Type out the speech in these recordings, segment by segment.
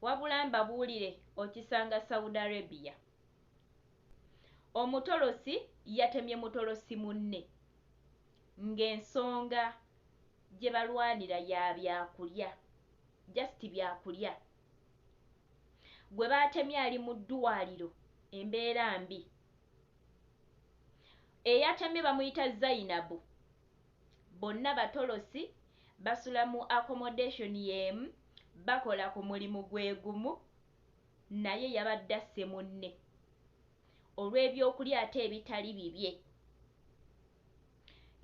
wabula mbabuulire okisanga Saudi Arabia. Omutolosi yatemye mutolosi munne ng'ensonga gye balwanira ya byakulya, just byakulya. Gwe baatemye ali mu ddwaliro embeera mbi. Eyatemye bamuyita Zainabu. Bonna batolosi basula mu accommodation y'emu, bakola ku mulimu gwe gumu, naye yabadde asse munne olw'ebyokulya ate ebitali bibye.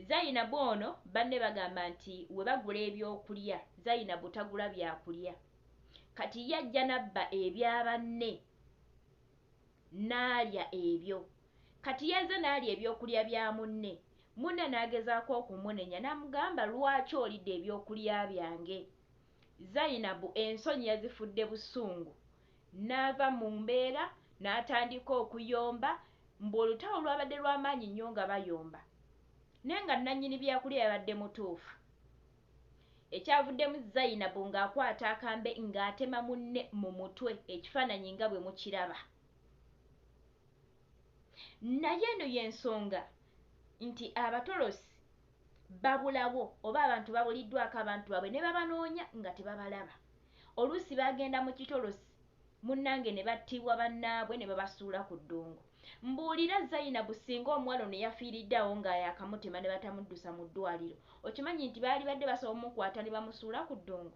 Zainabu ono banne bagamba nti we bagula ebyokulya, Zainabu tagula byakulya. Kati yajja nabba ebya banne n'alya ebyo. Kati yaza n'alya ebyokulya bya munne. Munne n'agezaako okumunenya n'amugamba lwaki olidde ebyokulya byange. Zainabu ensonyi yazifudde busungu. N'ava mu mbeera n'atandika okuyomba, ng'olutalo lwabadde lw'amaanyi nnyo nga bayomba. Naye nga nannyini byakulya yabadde mutuufu. Ekyavuddemu Zainabu ng'akwata akambe ng'atema munne mu mutwe, ekifaananyi nga bwe mukiraba. Naye eno y'ensonga nti abatolosi babulawo oba abantu babuliddwako abantu baabwe ne babanoonya nga tebabalaba. Oluusi bagenda mu kitolosi munnange ne battibwa bannaabwe ne babasuula ku ddungu. Mbuulira Zainabu singa omuwala ono yafiiridde awo nga yakamutema ne batamuddusa mu ddwaliro, okimanyi nti baali badde basobola omukwata ne bamusuula ku ddungu?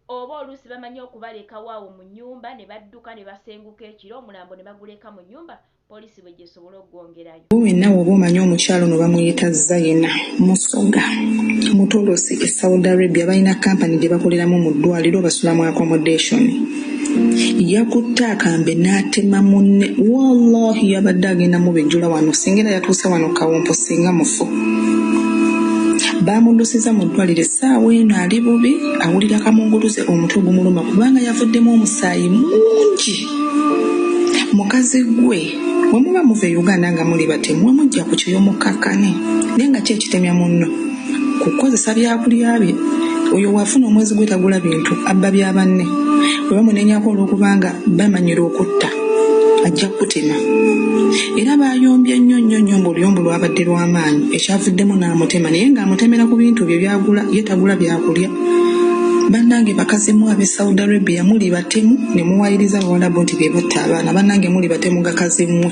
Oba oluusi bamanyi okubalekawo awo mu nnyumba ne badduka ne basenguka ekiro, omulambo ne baguleka mu nnyumba, poliisi bwe gyesobola okugwongerayo. Wenna oba omanyi omukyalo no bamuyita Zaina Musoga mutolosi e Saudi Arabia, balina kampani gye bakoleramu mu ddwaliro basula mu accommodation. Yakutte akambe n'atema munne. Wallahi yabadde agenda mu bejjula wano, singa era yatuuse wano kawompo singa mufu. Bamuddusiza mu ddwaliro essaawa eno ali bubi, awulira kamunguluze, omutwe gumuluma kubanga yavuddemu omusaayi mungi. Mukazi gwe bwe muba muva e Uganda nga muli batemu mujja ku kyoyo mukakkane, naye nga kyekitemya munno kukozesa byakulya bye. Oyo wafuna omwezi gwe tagula bintu, abba bya banne. Bwe bamunenyako olw'okubanga bamanyira okutta, ajja kutema. Era bayombye nnyo ng'oluyombo lwabadde lw'amaanyi, ekyavuddemu n'amutema, naye ng'amutemera ku bintu bye byagula, ye tagula byakulya. Bannange bakazimu ab'e Saudi Arabia muli batemu ne muwayiriza Abawarabu nti be batta abaana. Bannange muli batemu gakazimmwe.